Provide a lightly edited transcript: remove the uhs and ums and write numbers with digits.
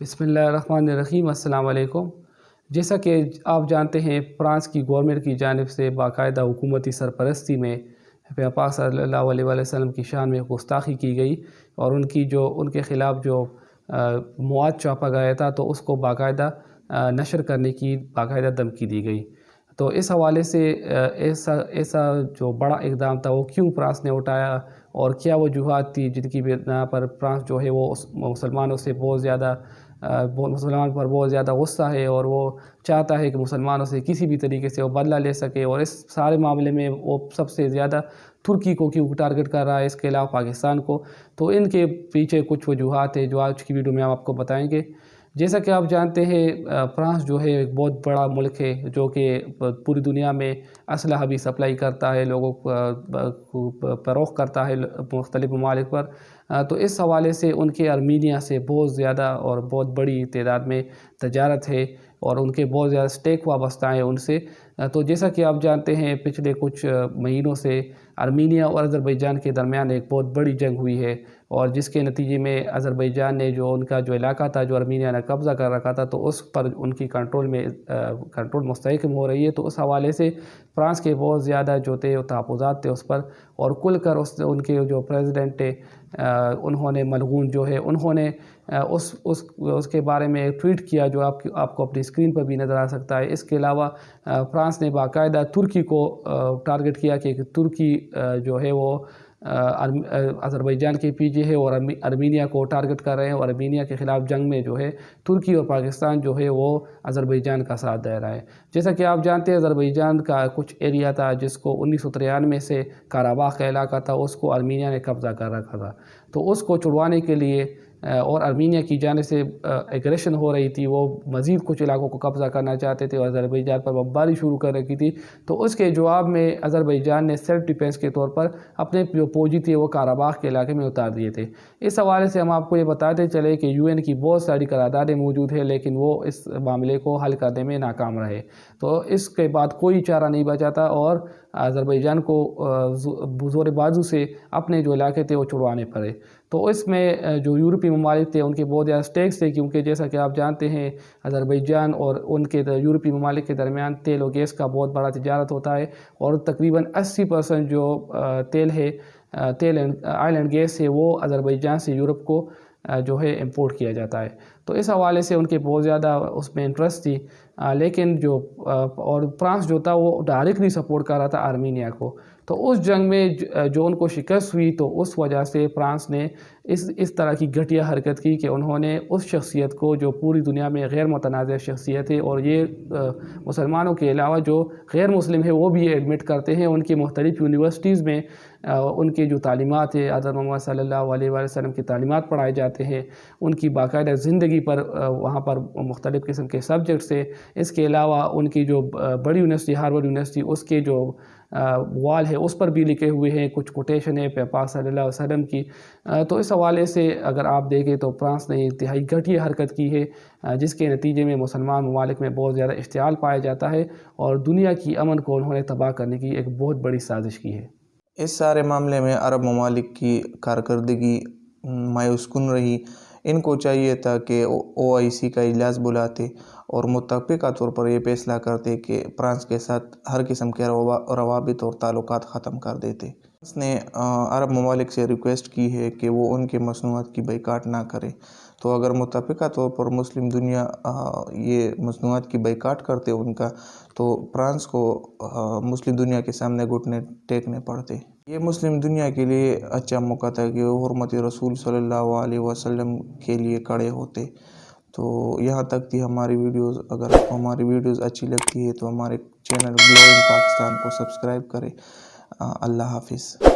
बिस्मिल्लाहिर्रहमानिर्रहीम। अस्सलाम वालेकुम। जैसा कि आप जानते हैं, फ्रांस की गवर्नमेंट की जानिब से बाकायदा हुकूमती सरपरस्ती में पाक सल्लल्लाहु अलैहि वसल्लम की शान में गुस्ताखी की गई और उनके ख़िलाफ़ जो मवाद छापा गया था तो उसको बाकायदा नशर करने की बाकायदा धमकी दी गई। तो इस हवाले से ऐसा जो बड़ा इक़दाम था वो क्यों फ्रांस ने उठाया और क्या वजूहात थी जिनकी बिना पर फ्रांस जो है वो मुसलमानों से बहुत ज़्यादा मुसलमान पर बहुत ज़्यादा गुस्सा है और वो चाहता है कि मुसलमानों से किसी भी तरीके से वो बदला ले सके। और इस सारे मामले में वो सबसे ज़्यादा तुर्की को क्यों टारगेट कर रहा है, इसके अलावा पाकिस्तान को। तो इनके पीछे कुछ वजूहात है जो आज की वीडियो में हम आपको बताएंगे। जैसा कि आप जानते हैं, फ्रांस जो है एक बहुत बड़ा मुल्क है जो कि पूरी दुनिया में असलहा भी सप्लाई करता है, लोगों को फ़रोख्त करता है मुख्तलिफ़ ममालिक पर। तो इस हवाले से उनके आर्मीनिया से बहुत ज़्यादा और बहुत बड़ी तादाद में तजारत है और उनके बहुत ज़्यादा स्टेक वाबस्ता है उनसे। तो जैसा कि आप जानते हैं, पिछले कुछ महीनों से आर्मीनिया और अज़रबैजान के दरमियान एक बहुत बड़ी जंग हुई है और जिसके नतीजे में अज़रबैजान ने जो उनका जो इलाका था जो आर्मीनिया ने कब्ज़ा कर रखा था तो उस पर उनकी कंट्रोल मुस्तहकम हो रही है। तो उस हवाले से फ्रांस के बहुत ज़्यादा जो थे तहफ़्फ़ुज़ात थे उस पर, और खुल कर उनके जो प्रेसिडेंट थे उन्होंने मलगून जो है उन्होंने उसके बारे में एक ट्वीट किया जो आपको अपनी स्क्रीन पर भी नज़र आ सकता है। इसके अलावा फ्रांस ने बाकायदा तुर्की को टारगेट किया कि तुर्की जो है वो अज़रबैजान के पीछे है और आर्मीनिया को टारगेट कर रहे हैं और आर्मीनिया के ख़िलाफ़ जंग में जो है तुर्की और पाकिस्तान जो है वो अज़रबैजान का साथ दे रहा है। जैसा कि आप जानते हैं, अज़रबैजान का कुछ एरिया था जिसको 1993 से काराबाख का इलाका था, उसको आर्मीनिया ने कब्ज़ा कर रखा था। तो उसको छुड़वाने के लिए और आर्मीनिया की जानिब से एग्रेशन हो रही थी, वो मज़ीद कुछ इलाकों को कब्ज़ा करना चाहते थे और अज़रबैजान पर बमबारी शुरू कर रखी थी। तो उसके जवाब में अज़रबैजान ने सेल्फ डिफेंस के तौर पर अपने जो फौजी थे वो काराबाख के इलाके में उतार दिए थे। इस हवाले से हम आपको ये बताते चले कि UN की बहुत सारी करारदादें मौजूद है लेकिन वो इस मामले को हल करने में नाकाम रहे। तो इसके बाद कोई चारा नहीं बचा था और अज़रबैजान को ज़ोर बाजू से अपने जो इलाके थे वो छुड़वाने पड़े। तो इसमें जो यूरोपीय ममालिक थे उनके बहुत ज़्यादा स्टेक्स थे, क्योंकि जैसा कि आप जानते हैं अज़रबैजान और उनके यूरोपीय ममालिक के दरमियान तेल और गैस का बहुत बड़ा तिजारत होता है और तकरीबन 80% जो तेल ऑयल एंड गैस है वो अज़रबैजान से यूरोप को जो है इंपोर्ट किया जाता है। तो इस हवाले से उनके बहुत ज़्यादा उसमें इंटरेस्ट थी, लेकिन और फ्रांस जो था वो डायरेक्टली सपोर्ट कर रहा था आर्मीनिया को। तो उस जंग में जो उनको शिकस्त हुई तो उस वजह से फ्रांस ने इस तरह की घटिया हरकत की कि उन्होंने उस शख्सियत को जो पूरी दुनिया में गैर मुतनाज़ शख्सियत है और ये मुसलमानों के अलावा जो गैर मुस्लिम है वो भी एडमिट करते हैं, उनकी मुख्तलिफ़ यूनिवर्सिटीज़ में उनकी जो तालीमात है हज़रत मोहम्मद सल्लल्लाहु अलैहि वसल्लम की तालीमात पढ़ाए जाते हैं, उनकी बाकायदा ज़िंदगी पर वहाँ पर मुख्तलिफ़ किस्म के सब्जेक्ट्स है। इसके अलावा उनकी जो बड़ी यूनिवर्सिटी हार्वर्ड यूनिवर्सिटी उसके जो वाल है उस पर भी लिखे हुए हैं कुछ कोटेशन है पाक सल्लल्लाहु अलैहि वसल्लम की। तो इस हवाले से अगर आप देखें तो फ्रांस ने इंतहाई घटिया हरकत की है जिसके नतीजे में मुसलमान ममालिक में बहुत ज़्यादा इश्तियाल पाया जाता है और दुनिया की अमन को उन्होंने तबाह करने की एक बहुत बड़ी साजिश की है। इस सारे मामले में अरब ममालिक की कारकर्दगी मायूसकुन रही। इनको चाहिए था कि OIC का इजलास बुलाते और मुत्तफ़िक़ा तौर पर यह फैसला करते कि फ्रांस के साथ हर किस्म के रवाबित और ताल्लुकात ख़त्म कर देते। फ्रांस ने अरब ममालिक से रिक्वेस्ट की है कि वो उनके मसनूआत की बाइकाट ना करे। तो अगर मुत्तफ़िक़ा तौर पर मुस्लिम दुनिया ये मसनूआत की बाइकाट करते उनका, तो फ्रांस को मुस्लिम दुनिया के सामने घुटने टेकने पड़ते। ये मुस्लिम दुनिया के लिए अच्छा मौका था कि वो हुर्मत रसूल सल्लल्लाहु अलैहि वसल्लम के लिए खड़े होते। तो यहाँ तक थी हमारी वीडियोज़। अगर आपको हमारी वीडियोज़ अच्छी लगती है तो हमारे चैनल ग्लोइंग पाकिस्तान को सब्सक्राइब करें। अल्लाह हाफिज़।